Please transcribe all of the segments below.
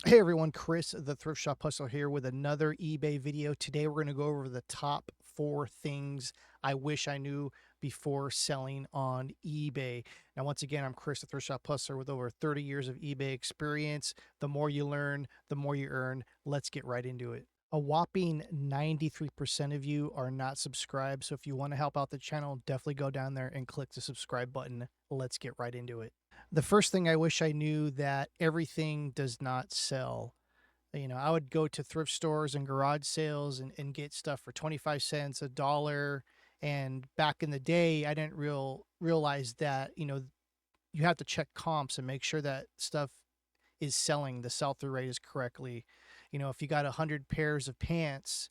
Hey everyone, Chris, the Thrift Shop Hustler here with another eBay video. Today we're going to go over the top 4 things I wish I knew before selling on eBay. Now, once again, I'm Chris, the Thrift Shop Hustler with over 30 years of eBay experience. The more you learn, the more you earn. Let's get right into it. A whopping 93% of you are not subscribed. So if you want to help out the channel, definitely go down there and click the subscribe button. Let's get right into it. The first thing I wish I knew that everything does not sell. I would go to thrift stores and garage sales and get stuff for 25 cents, a dollar. And back in the day, I didn't realize that, you have to check comps and make sure that stuff is selling, the sell through rate is correctly. If you got 100 pairs of pants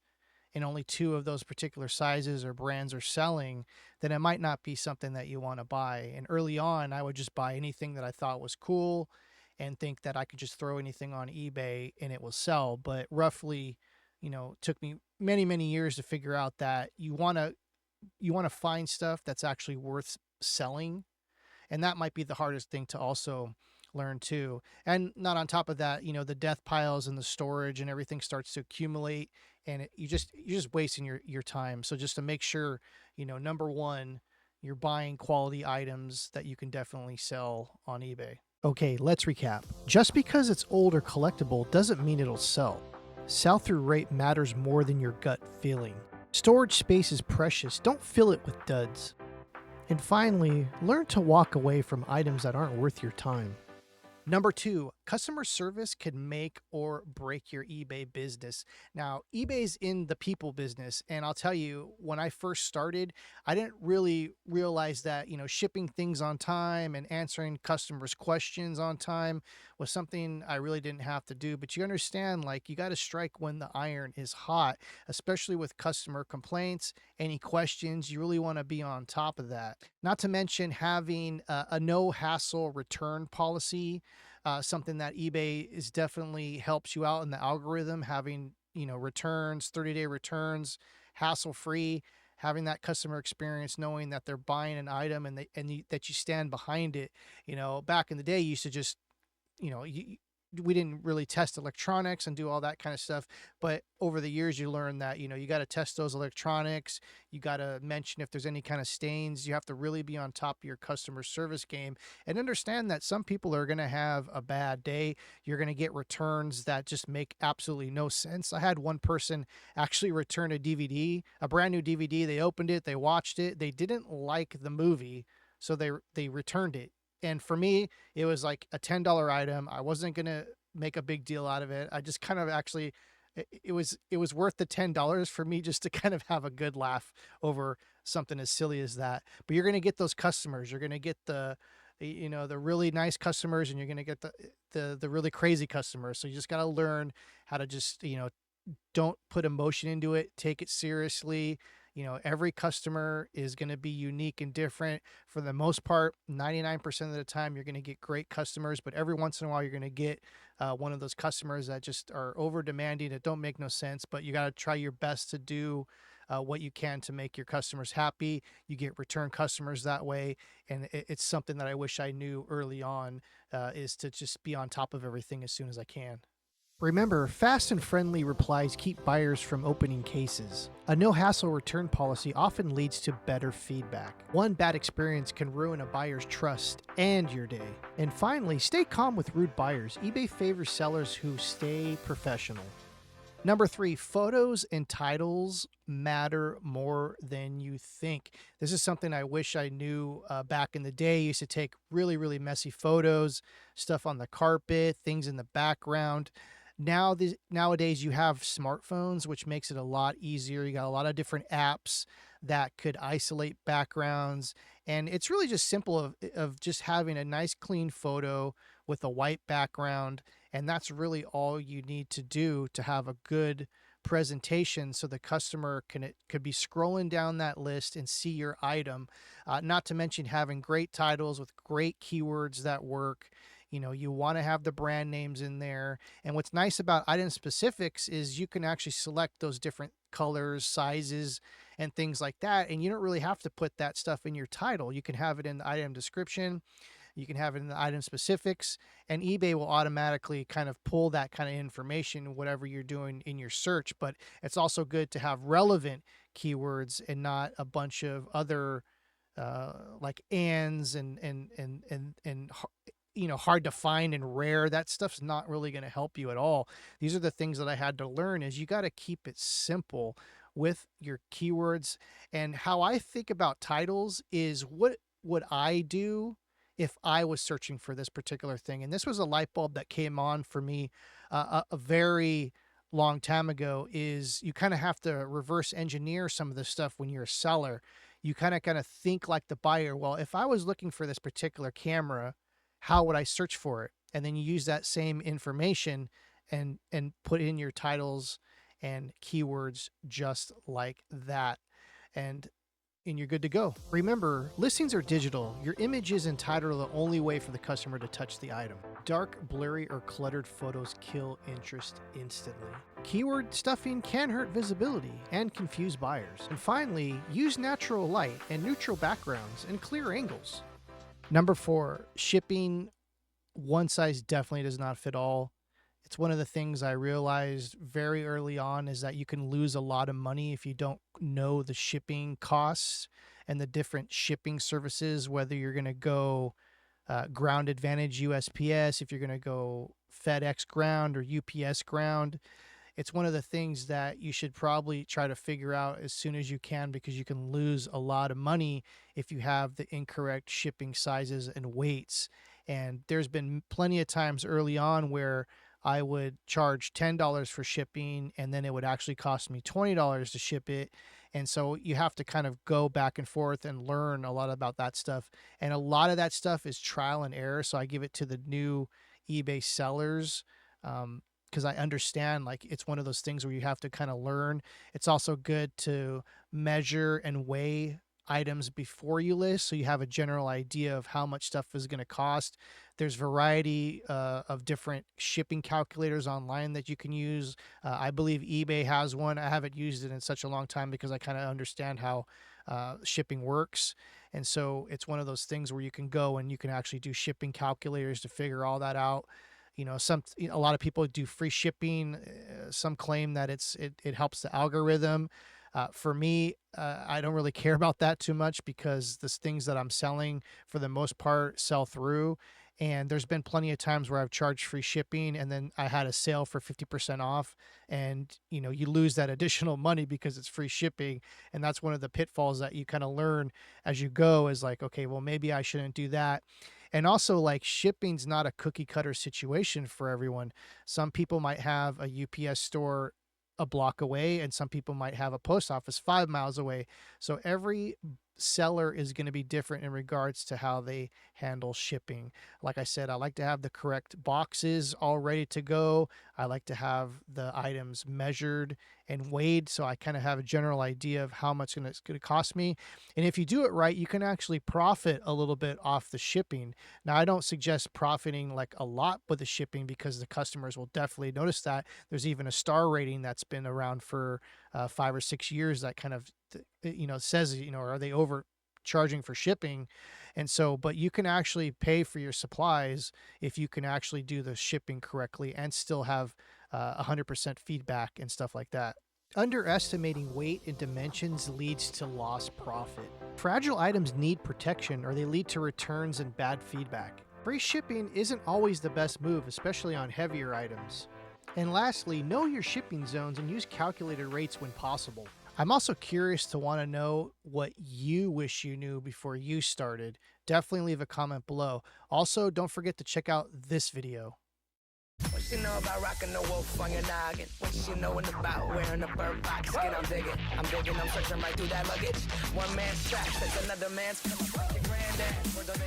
and only two of those particular sizes or brands are selling, then it might not be something that you want to buy. And early on, I would just buy anything that I thought was cool and think that I could just throw anything on eBay and it will sell. But roughly, took me many, many years to figure out that you want to find stuff that's actually worth selling, and that might be the hardest thing to also learn too. And not on top of that, the death piles and the storage and everything starts to accumulate, and you're just wasting your time. So just to make sure, number one, you're buying quality items that you can definitely sell on eBay. Okay, let's recap. Just because it's old or collectible doesn't mean it'll sell. Sell through rate matters more than your gut feeling. Storage space is precious, don't fill it with duds. And finally, learn to walk away from items that aren't worth your time. Number two, customer service can make or break your eBay business. Now, eBay's in the people business, and I'll tell you, when I first started, I didn't really realize that, shipping things on time and answering customers' questions on time was something I really didn't have to do. But you understand, like, you got to strike when the iron is hot, especially with customer complaints, any questions. You really want to be on top of that. Not to mention having a no hassle return policy, something that eBay is definitely helps you out in the algorithm, having, returns, 30-day returns, hassle free, having that customer experience, knowing that they're buying an item that you stand behind it. Back in the day, you used to just, we didn't really test electronics and do all that kind of stuff. But over the years, you learn that, you got to test those electronics. You got to mention if there's any kind of stains. You have to really be on top of your customer service game and understand that some people are going to have a bad day. You're going to get returns that just make absolutely no sense. I had one person actually return a DVD, a brand new DVD. They opened it, they watched it, they didn't like the movie, so they returned it. And for me, it was like a $10 item. I wasn't going to make a big deal out of it. I just kind of actually, it was worth the $10 for me just to kind of have a good laugh over something as silly as that. But you're going to get those customers. You're going to get the really nice customers, and you're going to get the really crazy customers. So you just got to learn how to just, don't put emotion into it, take it seriously. Every customer is going to be unique and different. For the most part, 99% of the time, you're going to get great customers, but every once in a while, you're going to get one of those customers that just are over demanding, that don't make no sense. But you got to try your best to do what you can to make your customers happy. You get return customers that way. And it's something that I wish I knew early on, is to just be on top of everything as soon as I can. Remember, fast and friendly replies keep buyers from opening cases. A no hassle return policy often leads to better feedback. One bad experience can ruin a buyer's trust and your day. And finally, stay calm with rude buyers. eBay favors sellers who stay professional. Number three, photos and titles matter more than you think. This is something I wish I knew back in the day. I used to take really, really messy photos, stuff on the carpet, things in the background. Nowadays, you have smartphones, which makes it a lot easier. You got a lot of different apps that could isolate backgrounds. And it's really just simple of just having a nice, clean photo with a white background, and that's really all you need to do to have a good presentation, so the customer could be scrolling down that list and see your item. Not to mention having great titles with great keywords that work. You want to have the brand names in there. And what's nice about item specifics is you can actually select those different colors, sizes, and things like that. And you don't really have to put that stuff in your title. You can have it in the item description. You can have it in the item specifics, and eBay will automatically kind of pull that kind of information, whatever you're doing in your search. But it's also good to have relevant keywords and not a bunch of other like ands and hard to find and rare. That stuff's not really going to help you at all. These are the things that I had to learn, is you got to keep it simple with your keywords. And how I think about titles is, what would I do if I was searching for this particular thing? And this was a light bulb that came on for me a very long time ago. Is you kind of have to reverse engineer some of this stuff when you're a seller. You kind of think like the buyer. Well, if I was looking for this particular camera, how would I search for it? And then you use that same information and put in your titles and keywords just like that. And you're good to go. Remember, listings are digital. Your images and title are the only way for the customer to touch the item. Dark, blurry, or cluttered photos kill interest instantly. Keyword stuffing can hurt visibility and confuse buyers. And finally, use natural light and neutral backgrounds and clear angles. Number 4, shipping. One size definitely does not fit all. It's one of the things I realized very early on, is that you can lose a lot of money if you don't know the shipping costs and the different shipping services, whether you're going to go Ground Advantage USPS, if you're going to go FedEx Ground or UPS Ground. It's one of the things that you should probably try to figure out as soon as you can, because you can lose a lot of money if you have the incorrect shipping sizes and weights. And there's been plenty of times early on where I would charge $10 for shipping, and then it would actually cost me $20 to ship it. And so you have to kind of go back and forth and learn a lot about that stuff. And a lot of that stuff is trial and error. So I give it to the new eBay sellers, because I understand, like, it's one of those things where you have to kind of learn. It's also good to measure and weigh items before you list, so you have a general idea of how much stuff is going to cost. There's variety of different shipping calculators online that you can use. I believe eBay has one. I haven't used it in such a long time because I kind of understand how shipping works. And so it's one of those things where you can go and you can actually do shipping calculators to figure all that out. A lot of people do free shipping. Some claim that it helps the algorithm. For me, I don't really care about that too much, because the things that I'm selling, for the most part, sell through. And there's been plenty of times where I've charged free shipping and then I had a sale for 50% off, and you lose that additional money because it's free shipping. And that's one of the pitfalls that you kind of learn as you go, is like, okay, well, maybe I shouldn't do that. And also, like, shipping's not a cookie cutter situation for everyone. Some people might have a UPS store a block away, and some people might have a post office 5 miles away. So every seller is going to be different in regards to how they handle shipping. Like I said, I like to have the correct boxes all ready to go. I like to have the items measured and weighed, so I kind of have a general idea of how much it's going to cost me. And if you do it right, you can actually profit a little bit off the shipping. Now, I don't suggest profiting like a lot with the shipping, because the customers will definitely notice that. There's even a star rating that's been around for 5 or 6 years that kind of says, are they overcharging for shipping? And so, but you can actually pay for your supplies if you can actually do the shipping correctly and still have 100% feedback and stuff like that. Underestimating weight and dimensions leads to lost profit. Fragile items need protection, or they lead to returns and bad feedback. Free shipping isn't always the best move, especially on heavier items. And lastly, know your shipping zones and use calculated rates when possible. I'm also curious to want to know what you wish you knew before you started. Definitely leave a comment below. Also, don't forget to check out this video. What you know about rocking the wolf on your noggin? What you knowin' about wearing a bird box skin? I'm digging, I'm searching right through that luggage. One man's trash, that's another man's. Your granddad, for the